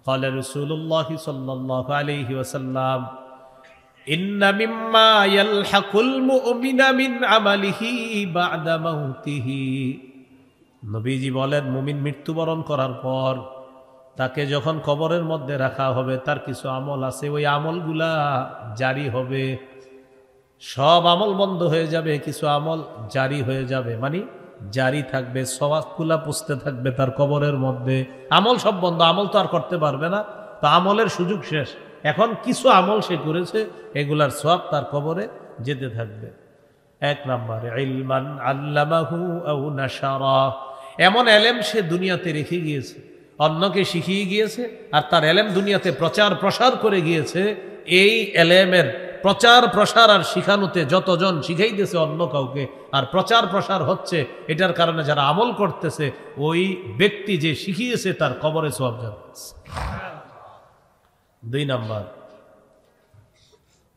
قال رسول الله صلى الله عليه وسلم إن مما يلحق المؤمن من عمله بعد موته নবীজি বলেন মুমিন মৃত্যুবরণ করার পর তাকে যখন কবরের মধ্যে রাখা হবে তার কিছু আমল আছে, ওই আমলগুলা জারি হবে। সব আমল বন্ধ হয়ে যাবে, কিছু আমল জারি হয়ে যাবে, মানে জারি থাকবে, সওয়াবগুলা পুষতে থাকবে তার কবরের মধ্যে। আমল সব বন্ধ, আমল তো আর করতে পারবে না, তো আমলের সুযোগ শেষ। এখন কিছু আমল সে করেছে, এগুলার সওয়াব তার কবরে যেতে থাকবে। এক নম্বরে ইলমান আল্লামাহু আও নাশারা, এমন এলেম সে দুনিয়াতে রেখে গিয়েছে, অন্যকে শিখিয়ে গিয়েছে, আর তার এলেম দুনিয়াতে প্রচার প্রসার করে গিয়েছে। এই এলেমের প্রচার প্রসার আর শিখানোতে যতজন শিখাইতেছে অন্য কাউকে, আর প্রচার প্রসার হচ্ছে, এটার কারণে যারা আমল করতেছে, ওই ব্যক্তি যে শিখিয়েছে তার কবরে সওয়াব যাবে। দুই নাম্বার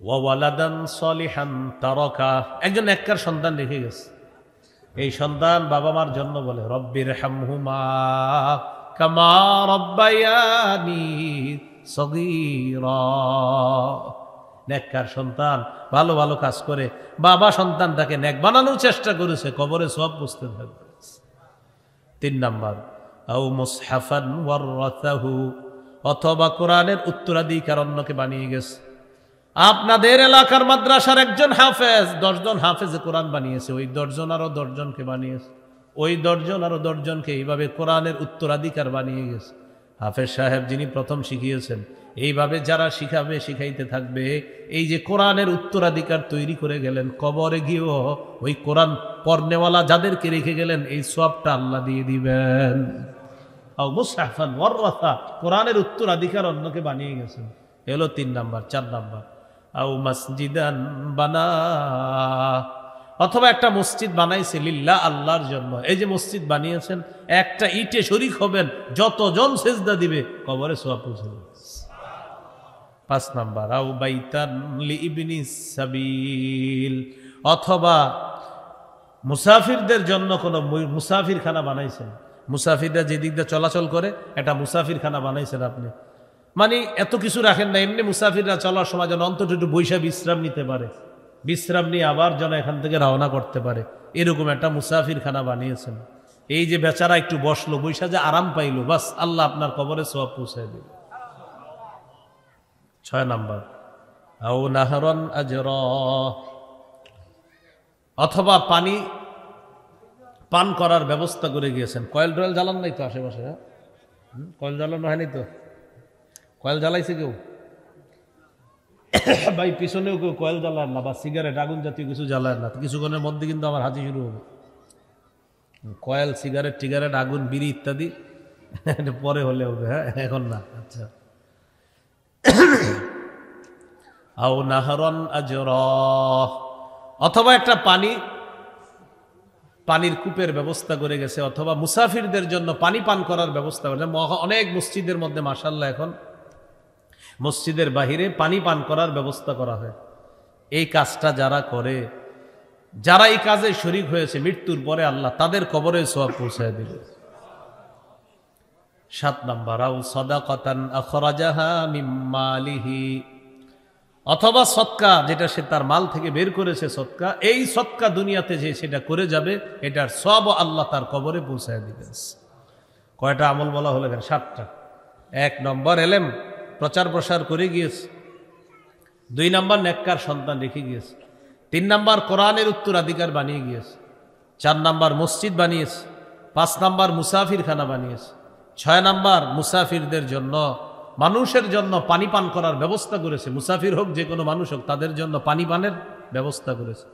ওয়ালাদান সলিহান তারাকা, একজন নেককার সন্তান রেখে গেছে। এই সন্তান বাবা মার জন্য বলে রব্বির হামহুমা কামা রব্বায়ানি সগীরা। নেককার সন্তান ভালো ভালো কাজ করে, বাবা সন্তানটাকে নেক বানানোর চেষ্টা করেছে, কবরে সওয়াব পুষতে থাকবে। তিন নাম্বার আও মুসহাফান ওয়ারাসাহু, অথবা কোরআনের উত্তরাধিকার অন্যকে বানিয়ে গেছে। আপনাদের এলাকার মাদ্রাসার একজন হাফেজ 10 জন হাফেজে কোরআন বানিয়েছে, ওই 10 জন আরো 10 জনকে বানিয়েছে, ওই 10 জন আরো 10 জনকে এইভাবে কোরআনের উত্তরাধিকার বানিয়ে গেছে। হাফেজ সাহেব যিনি প্রথম শিখিয়েছেন, এইভাবে যারা শিখাবে শিখাইতে থাকবে, এই যে কোরআনের উত্তরাধিকার তৈরি করে গেলেন, কবরে গিয়েও ওই কোরআন পড়নেওয়ালা যাদেরকে রেখে গেলেন, এই সওয়াবটা আল্লাহ দিয়ে দিবেন। আও মুসহাফান ওয়ারাসা, কোরআনের উত্তরাধিকার অন্যকে বানিয়ে গেছেন, এলো 3 নাম্বার। 4 নাম্বার আও মসজিদান বানা, অথবা একটা মসজিদ বানাইছে লিল্লাহ, আল্লাহর জন্য। এই যে মসজিদ বানিয়েছেন, একটা ইটে শরীক হবেন, যতজন সেজদা দিবে কবরে সওয়াব পৌঁছে যাবে। 5 নাম্বার আও বাইতান লিইবনিস সাবিল, অথবা মুসাফিরদের জন্য কোন মুসাফিরখানা বানাইছেন, মুসাফিররা যেদিক দিয়ে চলাচল করে একটা মুসাফিরখানা বানাইছেন আপনি, মানে এত কিছু রাখেন না, এমনি মুসাফিররা চলার সময় যেন অন্তত একটু বৈশা বিশ্রাম নিতে পারে, বিশ্রাম নিয়ে আবার যেন এখান থেকে রওনা করতে পারে, এরকম একটা মুসাফিরখানা বানিয়েছেন। এই যে বেচারা একটু বসলো, বৈশা যে আরাম পাইলো, বাস আল্লাহ আপনার কবরে সওয়াব পৌঁছায় দিবে। 6 নাম্বার আও নাহরান আজরা, অথবা পানি পান করার ব্যবস্থা করে গিয়েছেন। কয়েল টয়েল জ্বালান নাই তো আশেপাশে? কয়েল জ্বালানো হয়নি তো? কয়েল জ্বালাইছে কেউ? ভাই পিছনেও কেউ কয়েল জ্বালায় না, বা সিগারেট আগুন জাতীয় কিছু জ্বালায় না, কিছুক্ষণের মধ্যে কিন্তু আমার হাঁচি শুরু হবে। কয়েল, সিগারেট টিগারেট, আগুন, বিড়ি ইত্যাদি পরে হলে হবে, হ্যাঁ, এখন না। আচ্ছা আও নাহরান আজরা, অথবা একটা পানির কূপের ব্যবস্থা করে গেছে, অথবা মুসাফিরদের জন্য পানি পান করার ব্যবস্থা করে। অনেক মসজিদের মধ্যে মাশাআল্লাহ এখন মসজিদের বাহিরে পানি পান করার ব্যবস্থা করা হয়। এই কাজটা যারা করে, যারা এই কাজে শরীক হয়েছে, মৃত্যুর পরে আল্লাহ তাদের কবরে সওয়াব পৌঁছায় দিবে। 7 নাম্বার আও সাদাকাতান আখরাজাহা মিন মালিহি, অথবা সদকা, যেটা সে তার মাল থেকে বের করেছে সদকা, এই সদকা দুনিয়াতে যে সেটা করে যাবে, এটার সব আল্লাহ তার কবরে পৌঁছায় দিবেন। কয়টা আমল বলা হলো এখানে? 7টা। 1 নম্বর এলেম প্রচার প্রসার করে গিয়েছে। 2 নম্বর নেককার সন্তান রেখে গিয়েছে। 3 নম্বর কোরআনের উত্তরাধিকার বানিয়ে গিয়েছে। 4 নম্বর মসজিদ বানিয়েছে। 5 নম্বর মুসাফিরখানা বানিয়েছে। 6 নম্বর মুসাফিরদের জন্য, মানুষের জন্য পানি পান করার ব্যবস্থা করেছে, মুসাফির হোক যে কোনো মানুষ হোক, তাদের জন্য পানি পানের ব্যবস্থা করেছে।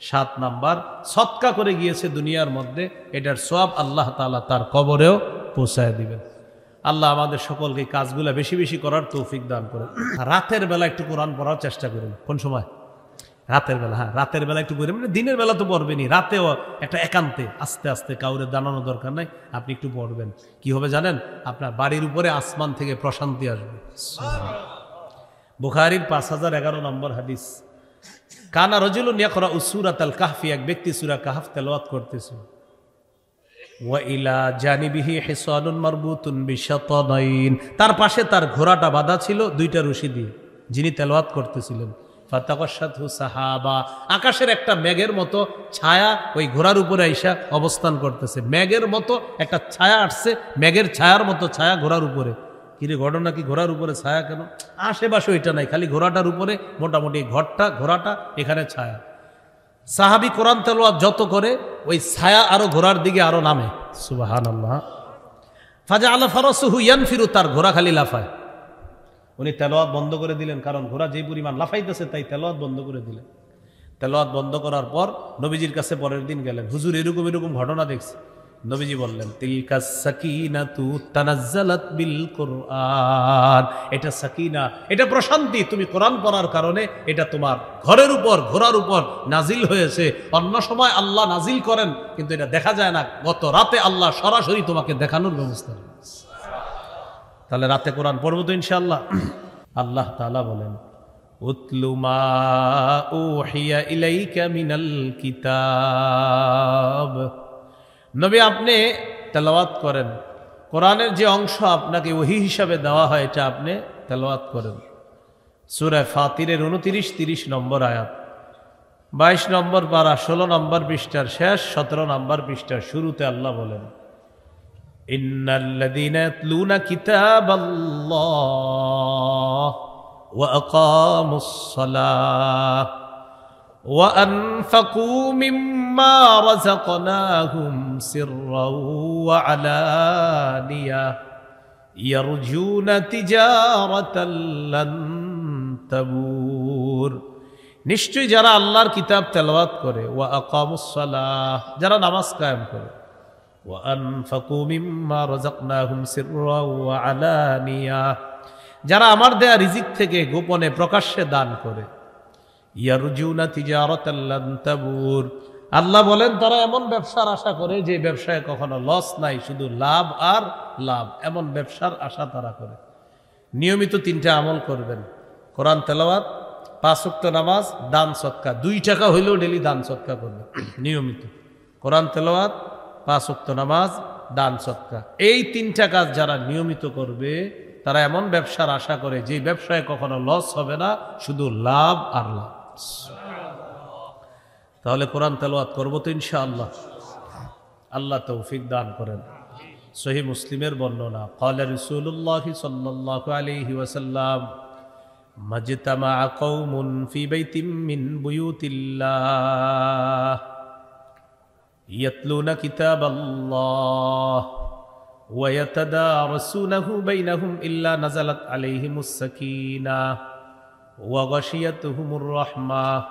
7 নাম্বার সদকা করে গিয়েছে দুনিয়ার মধ্যে, এটার সওয়াব আল্লাহ তাআলা তার কবরেও পৌঁছায় দিবেন। আল্লাহ আমাদের সকলকে কাজগুলো বেশি বেশি করার তৌফিক দান করেন। রাতের বেলা একটু কোরআন পড়ার চেষ্টা করুন। কোন সময়? রাতের বেলা। হ্যাঁ, রাতের বেলা একটু পড়ে, মানে দিনের বেলা তো পড়বেনই, রাতেও একটা একান্তে আস্তে আস্তে, কাউরে জানানো দরকার নাই, আপনি একটু পড়বেন। কি হবে জানেন? আপনার বাড়ির উপরে আসমান থেকে প্রশান্তি আসবে। বুখারীর 5011 নম্বর হাদিস, কানা রাজুলুন ইয়াকরাউ সূরাতাল কাহফি, এক ব্যক্তি সূরা কাহফ তেলাওয়াত করতেছিল। ওয়া ইলা জানিবিহি হিসানুন মারবুতুন বিশাতানাইন, তার পাশে তার ঘোড়াটা বাঁধা ছিল দুইটা রশি দিয়ে, যিনি তেলাওয়াত করতেছিলেন। ফাতাকাশাতহু সাহাবা, আকাশের একটা মেঘের মতো ছায়া ওই ঘোড়ার উপরে আইসা অবস্থান করতেছে। মেঘের মতো একটা ছায়া আসছে, মেঘের ছায়ার মতো ছায়া ঘোড়ার উপরে। কিরে ঘটনা কি, ঘোড়ার উপরে ছায়া কেন? আশেপাশে ওইটা নাই, খালি ঘোড়াটার উপরে মোটামুটি ঘোড়াটা এখানে ছায়া। সাহাবী কোরআন তেলাওয়াত যত করে ওই ছায়া আরো ঘোড়ার দিকে আরো নামে। সুবহানাল্লাহ। ফাজআলা ফারাসুহু ইয়ানফিরু, তার ঘোড়া খালি লাফায়। উনি তেলাওয়াত বন্ধ করে দিলেন, কারণ ঘোড়া যেই পরিমাণ লাফাইতেছে তাই তেলাওয়াত বন্ধ করে দিলেন। তেলাওয়াত বন্ধ করার পর নবীজির কাছে পরের দিন গেলেন, হুজুর এরকম এরকম ঘটনা দেখছি। নবীজি বললেন, তিলকা সাকিনাতু তানাজ্জালাত বিল কুরআন, এটা সাকিনা, এটা প্রশান্তি, তুমি কোরআন পড়ার কারণে এটা তোমার ঘরের উপর ঘোড়ার উপর নাজিল হয়েছে। অন্য সময় আল্লাহ নাজিল করেন কিন্তু এটা দেখা যায় না, গত রাতে আল্লাহ সরাসরি তোমাকে দেখানোর ব্যবস্থা। তাহলে রাতে কোরআন পড়বো তো ইনশাআল্লাহ। আল্লাহ তাআলা বলেন, উতলু মা উহিয়া ইলাইকা মিনাল কিতাব, নবী আপনি তেলাওয়াত করেন, কোরআনের যে অংশ আপনাকে ওহী হিসাবে দেওয়া হয় এটা আপনি তেলাওয়াত করেন। সূরা ফাতিরের 29-30 নম্বর আয়াত, 22 নম্বর পারা 16 নম্বর পৃষ্ঠার শেষ 17 নম্বর পৃষ্ঠার শুরুতে আল্লাহ বলেন, ইন্নাল্লাযীনা ইয়াতলুনা কিতাবাল্লাহ ওয়া আকামুস সালাহ ওয়া আনফাকু মিম্মা রাযাকনাহুম সিররাও ওয়া আলানিয়াহ ইয়ারজুনা তিজারাতাল লান তাবুর, নিশ্চয়ই যারা আল্লাহর কিতাব তেলাওয়াত করে, ওয়া আকামুস সালাহ, যারা নামাজ কায়েম করে, ওয়া আনফাকু মিম্মা রাযাকনাহুম সিররাও ওয়া আলানিয়াহ, যারা আমার দেয়া রিজিক থেকে গোপনে প্রকাশ্যে দান করে, ইয়ারজুনা তিজারাতাল লান তাবুর, আল্লাহ বলেন তারা এমন ব্যবসার আশা করে যে ব্যবসায় কখনো লস নাই, শুধু লাভ আর লাভ, এমন ব্যবসার আশা তারা করে। নিয়মিত 3টা আমল করবেন, কোরআন তেলাওয়াত, 5 ওয়াক্ত নামাজ, দান সদকা, 2 টাকা হইলেও ডেলি দান সদকা করবেন নিয়মিত। কোরআন তেলাওয়াত, 5 ওয়াক্ত নামাজ, দান সদকা, এই 3টা কাজ যারা নিয়মিত করবে তারা এমন ব্যবসার আশা করে যে ব্যবসায় কখনো লস হবে না, শুধু লাভ আর লাভ। তাহলে কোরআন তেলাওয়াত করব তো ইনশাআল্লাহ। আল্লাহ তৌফিক দান করেন। সহিহ মুসলিমের বর্ণনা, ক্বালা রাসূলুল্লাহ সাল্লাল্লাহু আলাইহি ওয়াসাল্লাম, মাজতামা কওমুন ফি বাইতিম মিন বুয়ুতিল্লাহ ইয়াতলুনা কিতাবাল্লাহ ওয়া ইয়াতাদারাসুনাহু বাইনাহুম ইল্লা নাযালাত আলাইহিমুস সাকিনাহ ওয়া গাশিয়াতুহুমুর রাহমাহ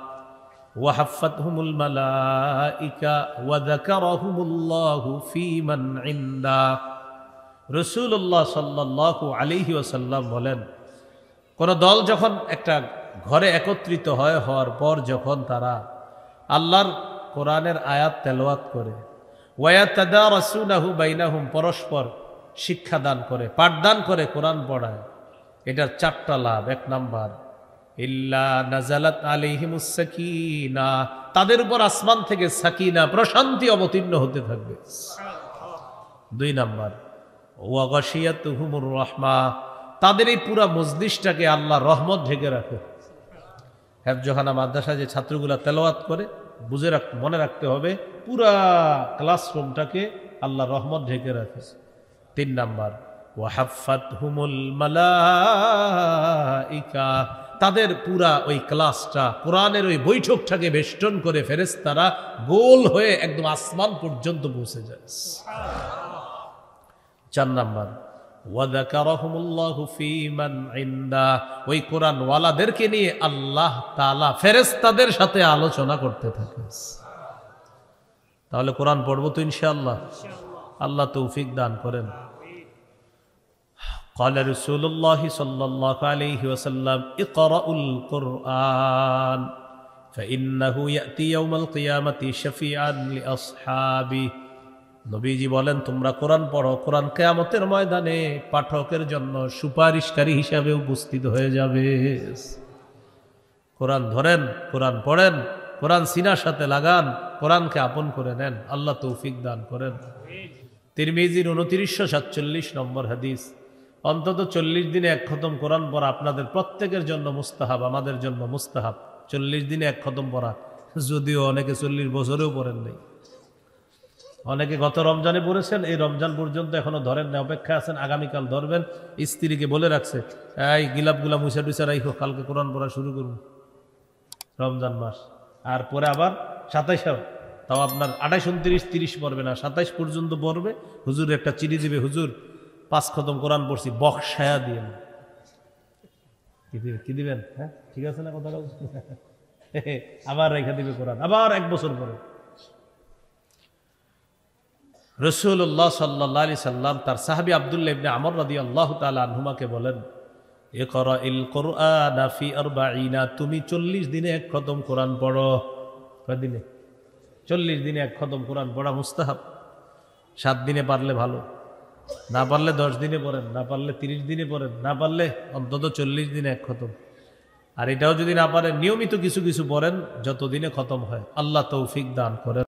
ওয়া হাফফাতহুমুল মালাইকা ওয়া যাকারাহুমুল্লাহু ফী মান ইনদাহ। রাসূলুল্লাহ সাল্লাল্লাহু আলাইহি ওয়াসাল্লাম বলেন, কোন দল যখন একটা ঘরে একত্রিত হওয়ার পর যখন তারা আল্লাহর কোরআনের আয়াত তেলাওয়াত করে, ওয়ায়াতাদারাসুনাহু বাইনাহুম, পরস্পর শিক্ষাদান করে, পাঠদান করে, কোরআন পড়ায়, এটার 4টা লাভ। 1 নাম্বার, ইল্লা নাযালাত আলাইহিমুস সাকিনা, তাদের উপর আসমান থেকে সাকিনা, প্রশান্তি অবতীর্ণ হতে থাকবে। 2 নাম্বার, ওয়া গাশিয়াতুহুমুর রাহমাহ, তাদের এই পুরা মজলিসটাকে আল্লাহ রহমত ঢেকে রাখে। হেফজখানা মাদ্রাসায় যে ছাত্রগুলা তেলাওয়াত করে মনে রাখতে হবে, পুরা ক্লাসরুমটাকে আল্লাহ রহমত ঢেকে রাখে। 3 নাম্বার, ওয়া হাফফাতহুমুল মালাইকা, তাদের পুরা ওই ক্লাসটা, কোরআনের ওই বৈঠকটাকে বেষ্টন করে ফেরেশতারা গোল হয়ে একদম আসমান পর্যন্ত পৌঁছে যায়। 4 নাম্বার, ওয়া যাকারাহুমুল্লাহু ফী মান ইনদাহ, ওই কোরআন ওয়ালাদেরকে নিয়ে আল্লাহ তাআলা ফেরেশতাদের সাথে আলোচনা করতে থাকে। তাহলে কোরআন পড়বো তো ইনশাআল্লাহ। আল্লাহ তৌফিক দান করেন। ক্বালা রাসূলুল্লাহ সাল্লাল্লাহু আলাইহি ওয়াসাল্লাম, ইকরাউল কুরআন ফাইন্নাহু ইয়াতি ইয়াউমাল কিয়ামাতি শাফিআন লিআসহাবিহি। নবীজি বলেন, তোমরা কোরআন পড়ো, কোরআন কিয়ামতের ময়দানে পাঠকের জন্য সুপারিশকারী হিসাবে উপস্থিত হয়ে যাবে। কোরআন ধরেন, কোরআন পড়েন, কোরআন সিনার সাথে লাগান, কোরআনকে আপন করে নেন। আল্লাহ তৌফিক দান করেন। তিরমিজির 2947 নম্বর হাদিস, অন্তত 40 দিনে এক খতম কোরআন পড়া আপনাদের প্রত্যেকের জন্য মুস্তাহাব, আমাদের জন্য মুস্তাহাব। 40 দিনে এক খতম পড়া, যদিও অনেকে 40 বছরেও পড়েন নাই। অনেকে গত রমজানে পড়েছেন, এই রমজান পর্যন্ত এখনো ধরেন না, অপেক্ষা আছেন, আগামীকাল ধরবেন। স্ত্রীকে বলে রাখছে, এই গিলাপগুলা মুছা টুছা রাখো, কালকে কোরআন পড়া শুরু করুন, রমজান মাস। আর পরে আবার 27, তাও আপনার 28, 29, 30 পড়বে না, 27 পর্যন্ত পড়বে। হুজুর একটা চিঠি দিবে, হুজুর 5 খতম কোরআন পড়ছি, বক্সায়া দিয়ে কি দিবেন? হ্যাঁ, ঠিক আছে না কথাটা? আবার রেখা দিবে কোরআন, আবার 1 বছর পরে। রাসূলুল্লাহ সাল্লাল্লাহু আলাইহি সাল্লাম তার সাহাবী আব্দুল্লাহ ইবনে আমর রাদিয়াল্লাহু তাআলা আনহুমাকে বলেন, ইকরাইল কুরআনা ফি 40, তুমি 40 দিনে এক খতম কোরআন পড়ো। কয় দিনে? 40 দিনে এক খতম কোরআন পড়া মুস্তাহাব। 7 দিনে পারলে ভালো, না পারলে 10 দিনে পড়েন, না পারলে 30 দিনে পড়েন, না পারলে অন্তত 40 দিনে এক খতম। আর এটাও যদি না পারেন, নিয়মিত কিছু কিছু পড়েন, যত দিনে খতম হয়। আল্লাহ তৌফিক দান করেন।